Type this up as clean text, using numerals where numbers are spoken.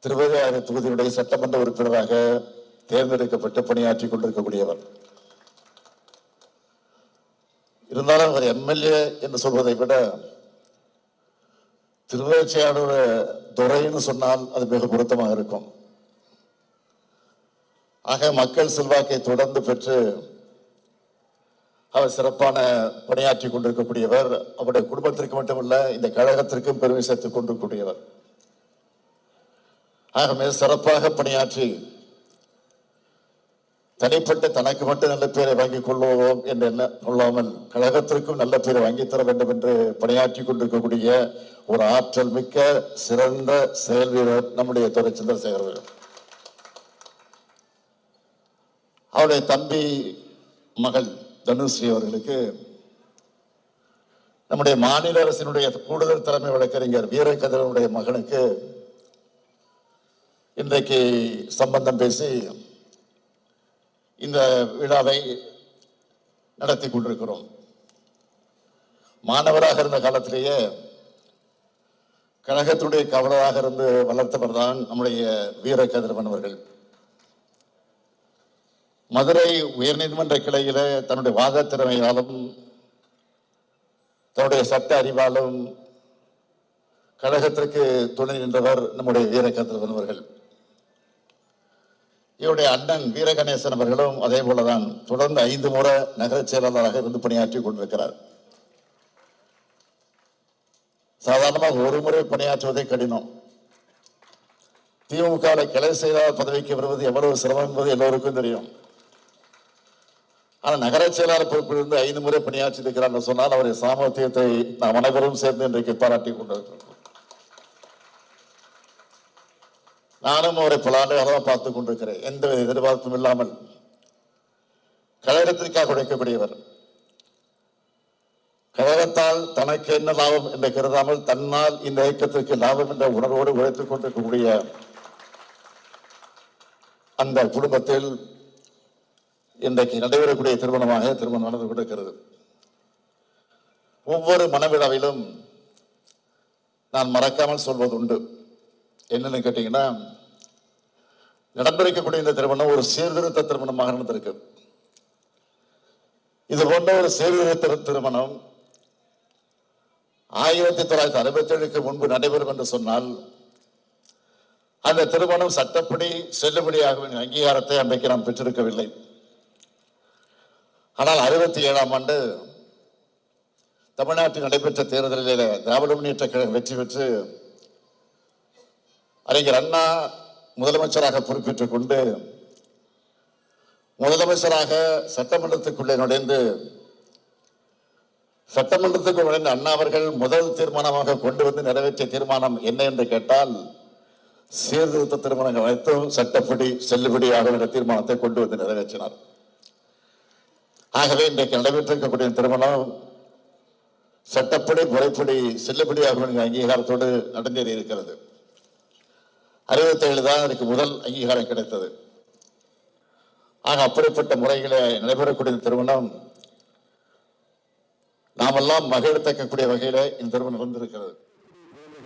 திருவேற்காடு தொகுதியுடைய சட்டமன்ற உறுப்பினராக தேர்ந்தெடுக்கப்பட்டு பணியாற்றி கொண்டிருக்கக்கூடியவர். இருந்தாலும் அவர் எம்எல்ஏ என்று சொல்வதை விட திருவேற்காடு துறைன்னு சொன்னால் அது மிக பொருத்தமாக இருக்கும். ஆக மக்கள் செல்வாக்கை தொடர்ந்து பெற்று அவர் சிறப்பான பணியாற்றி கொண்டிருக்கக்கூடியவர். அவருடைய குடும்பத்திற்கு மட்டுமல்ல, இந்த கழகத்திற்கும் பெருமை சேர்த்துக் கொண்டிருக்கக்கூடியவர். ஆக மிக சிறப்பாக பணியாற்றி தனிப்பட்ட தனக்கு மட்டும் நல்ல பேரை வாங்கிக் கொள்வோம் என்று என்ன கொள்ளாமல் கழகத்திற்கும் நல்ல பேரை வாங்கித் தர வேண்டும் என்று பணியாற்றி கொண்டிருக்கக்கூடிய ஒரு ஆற்றல் மிக்க சிறந்த செயல் வீரர் நம்முடைய துரை சந்திரசேகர். அவருடைய தம்பி மகள் தனுஸ்ரீ அவர்களுக்கு நம்முடைய மாநில அரசினுடைய கூடுதல் தலைமை வழக்கறிஞர் வீரகதிரனுடைய மகனுக்கு இன்றைக்கு சம்பந்தம் பேசி இந்த விழாவை நடத்தி கொண்டிருக்கிறோம். மாணவராக இருந்த காலத்திலேயே கழகத்துடைய கவலராக இருந்து வளர்த்தவர் தான் நம்முடைய வீரகதிரவன் அவர்கள். மதுரை உயர்நீதிமன்ற கிளையில தன்னுடைய வாத திறமையாலும் தன்னுடைய சட்ட அறிவாலும் கழகத்திற்கு துணை நின்றவர் நம்முடைய வீரகதிரவன் அவர்கள். இவருடைய அண்ணன் வீரகணேசன் அவர்களும் அதே போலதான் தொடர்ந்து 5 முறை நகர செயலாளராக இருந்து பணியாற்றி கொண்டிருக்கிறார். சாதாரணமாக ஒரு முறை பணியாற்றுவதே கடினம். திமுக கிளை செயலாளர் பதவிக்கு வருவது எவ்வளவு சிரமம் என்பது எல்லோருக்கும் தெரியும். ஆனால் நகர செயலாளர் பொறுப்பில் இருந்து 5 முறை பணியாற்றி இருக்கிறார் சொன்னால் அவருடைய சாமர்த்தியத்தை நாம் அனைவரும் சேர்ந்து இன்றைக்கு பாராட்டி கொண்டிருக்கிறோம். நானும் அவரை பல ஆண்டுகளாக பார்த்துக் கொண்டிருக்கிறேன். எந்த எதிர்பார்ப்பும் இல்லாமல் கழகத்திற்காக உழைக்கக்கூடியவர். கழகத்தால் தனக்கு என்ன லாபம் என்று கருதாமல் தன்னால் இந்த இயக்கத்திற்கு லாபம் என்ற உணர்வோடு உழைத்துக் கொண்டிருக்கக்கூடிய அந்த குடும்பத்தில் இன்றைக்கு நடைபெறக்கூடிய திருமணம் நடந்து கொண்டிருக்கிறது. ஒவ்வொரு மனவிழாவிலும் நான் மறக்காமல் சொல்வது உண்டு. என்னன்னு கேட்டீங்கன்னா, நடந்திருக்கக்கூடிய இந்த திருமணம் ஒரு சீர்திருத்த திருமணமாக நடந்திருக்கு. இது போன்ற ஒரு சீர்திருத்த திருமணம் 1967க்கு முன்பு நடைபெறும் என்று சொன்னால் அந்த திருமணம் சட்டப்படி செல்லுபடியாக அங்கீகாரத்தை அன்றைக்கு நாம் பெற்றிருக்கவில்லை. ஆனால் 67ஆம் ஆண்டு தமிழ்நாட்டில் நடைபெற்ற தேர்தலில் திராவிட முன்னேற்ற கழகம் வெற்றி பெற்று அறிஞர் அண்ணா முதலமைச்சராக பொறுப்பேற்றுக் கொண்டு முதலமைச்சராக சட்டமன்றத்துக்குள்ளே நுழைந்து அண்ணா அவர்கள் முதல் தீர்மானமாக கொண்டு வந்து நிறைவேற்றிய தீர்மானம் என்ன என்று கேட்டால், சீர்திருத்த திருமணங்கள் அனைத்தும் சட்டப்படி செல்லுபடியாக என்ற தீர்மானத்தை கொண்டு வந்து நிறைவேற்றினார். ஆகவே இன்றைக்கு நடைபெற்றிருக்கக்கூடிய திருமணம் சட்டப்படி முறைப்படி செல்லுபடியாக அங்கீகாரத்தோடு நடந்தேறி இருக்கிறது. 67 தான் அதற்கு முதல் அங்கீகாரம் கிடைத்தது. ஆக அப்படிப்பட்ட முறைகளை நடைபெறக்கூடிய திருமணம் நாமெல்லாம் மகிழ்த்தக்கக்கூடிய வகையில இந்த திருமணம் வந்திருக்கிறது.